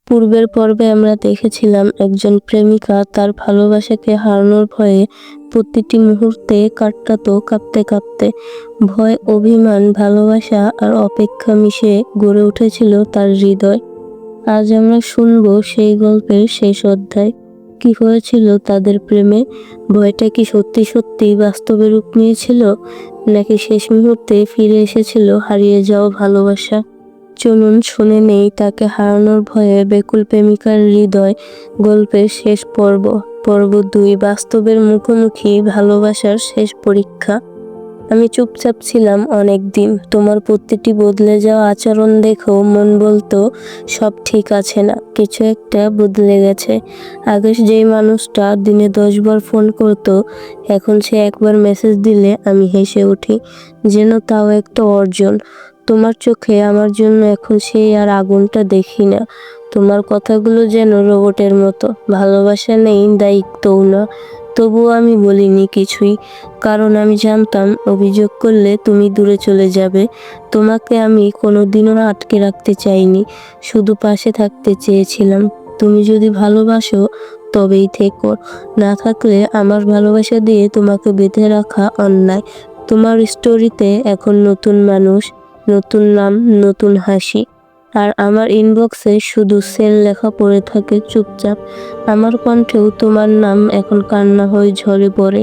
পূর্বের পর্বে আমরা দেখেছিলাম একজন প্রেমিকা তার ভালোবাসাকে হারানোর ভয়ে প্রতিটি মুহূর্তে কাটাতো কাঁপতে কাঁপতে। ভয়, অভিমান, ভালোবাসা আর অপেক্ষা মিশে গড়ে উঠেছিল তার হৃদয়। আজ আমরা শুনবো সেই গল্পের শেষ অধ্যায়। কি হয়েছিল তাদের প্রেমে? ভয়টা কি সত্যি সত্যি বাস্তবে রূপ নিয়েছিল, নাকি শেষ মুহূর্তে ফিরে এসেছিল হারিয়ে যাওয়া ভালোবাসা? চলুন শুনে নেই তাকে হারানোর ভয়ে ব্যাকুল প্রেমিকার হৃদয় গল্পের শেষ পর্ব। পর্ব 2, বাস্তবের মুখোমুখি ভালোবাসার শেষ পরীক্ষা। আমি চুপচাপ ছিলাম অনেক দিন। তোমার প্রতিটি বদলে যাওয়া আচরণ দেখেও মন বলতো সব ঠিক আছে না, কিছু একটা বদলে গেছে। আগে যেই মানুষটা দিনে 10 বার ফোন করতো, এখন সে একবার মেসেজ দিলে আমি হেসে উঠি, যেন তাও একটা অর্জন। তোমার চোখে আমার জন্য এখন সেই আর আগুনটা দেখি না। তোমার কথাগুলো যেন রোবটের মতো, ভালোবাসা নেই, দায়িত্বও না। তবুও আমি বলিনি কিছুই, কারণ আমি জানতাম অভিযোগ করলে তুমি দূরে চলে যাবে। তোমাকে আমি কোনোদিনও আটকে রাখতে চাইনি, শুধু পাশে থাকতে চেয়েছিলাম। তুমি যদি ভালোবাসো তবেই থেকো, না থাকলে আমার ভালোবাসা দিয়ে তোমাকে বেঁধে রাখা অন্যায়। তোমার স্টোরিতে এখন নতুন মানুষ, নতুন নাম, নতুন হাসি। আর আমার ইনবক্সে শুধু সেল লেখা পড়ে থাকে চুপচাপ। আমার কণ্ঠেও তোমার নাম এখন কান্না হয়ে ঝরে পড়ে।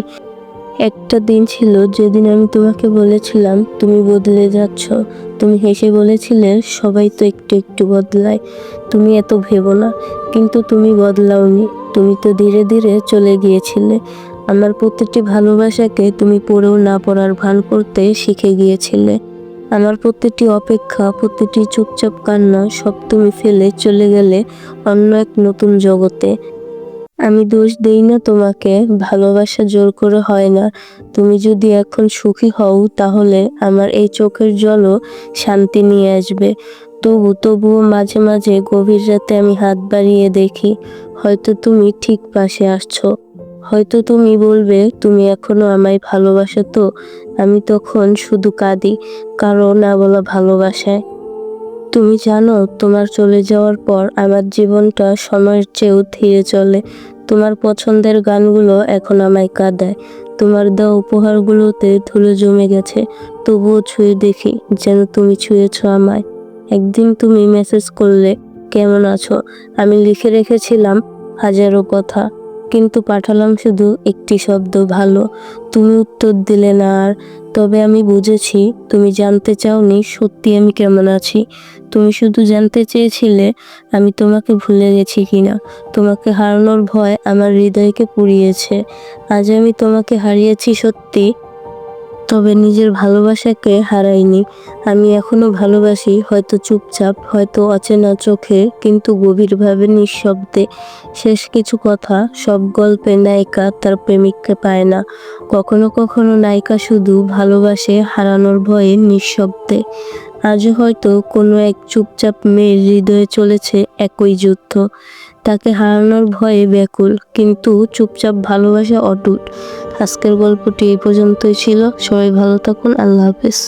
একটা দিন ছিল যেদিন আমি তোমাকে বলেছিলাম তুমি বদলে যাচ্ছ। তুমি হেসে বলেছিলে সবাই তো একটু একটু বদলায়, তুমি এত ভেবো না। কিন্তু তুমি বদলাওনি, তুমি তো ধীরে ধীরে চলে গিয়েছিলে। আমার প্রতিটি ভালোবাসাকে তুমি পড়েও না পড়ার ভান করতে শিখে গিয়েছিলে। আমার প্রতিটি অপেক্ষা, প্রতিটি চুপচাপ কান্না সব তুমি ফেলে চলে গেলে অন্য এক নতুন জগতে। আমি দোষ দেই না তোমাকে, ভালোবাসা জোর করে হয় না। তুমি যদি এখন সুখী হও তাহলে আমার এই চোখের জলও শান্তি নিয়ে আসবে। তবুও মাঝে মাঝে গভীর রাতে আমি হাত বাড়িয়ে দেখি, হয়তো তুমি ঠিক পাশে আসছো। হয়তো তুমি বলবে তুমি এখনো আমায় ভালোবাসো তো। আমি তখন শুধু কাঁদি, কারো না বলা ভালোবাসায়। তুমি জানো, তোমার চলে যাওয়ার পর আমার জীবনটা সময়ের চেয়েও ধীরে চলে। তোমার পছন্দের গানগুলো এখন আমায় কাঁদায়। তোমার দেওয়া উপহারগুলোতে ধুলো জমে গেছে, তবুও ছুঁয়ে দেখি যেন তুমি ছুঁয়েছ আমায়। একদিন তুমি মেসেজ করলে, কেমন আছো? আমি লিখে রেখেছিলাম হাজারো কথা, কিন্তু পাঠালাম শুধু একটি শব্দ, ভালো। তুমি উত্তর দিলে না আর। তবে আমি বুঝেছি তুমি জানতে চাওনি সত্যি আমি কেমন আছি। তুমি শুধু জানতে চেয়েছিলে আমি তোমাকে ভুলে গেছি কিনা। তোমাকে হারানোর ভয় আমার হৃদয়কে পুড়িয়েছে। আজ আমি তোমাকে হারিয়েছি সত্যি, তবে নিজের ভালোবাসাকে হারাইনি। আমি এখনো ভালোবাসি, হয়তো চুপচাপ, হয়তো অচেনা চোখে, কিন্তু গভীরভাবে, নিঃশব্দে। শেষ কিছু কথা, সব গল্পে নায়িকা তার প্রেমিককে পায় না। কখনো কখনো নায়িকা শুধু ভালোবাসে হারানোর ভয়ে, নিঃশব্দে। আজও হয়তো কোনো এক চুপচাপ মেয়ের হৃদয়ে চলেছে একই যুদ্ধ। তাকে হারানোর ভয়ে ব্যাকুল, কিন্তু চুপচাপ ভালোবাসা অটুট। আজকের গল্পটি এই পর্যন্তই ছিল। সবাই ভালো থাকুন। আল্লাহ হাফেজ।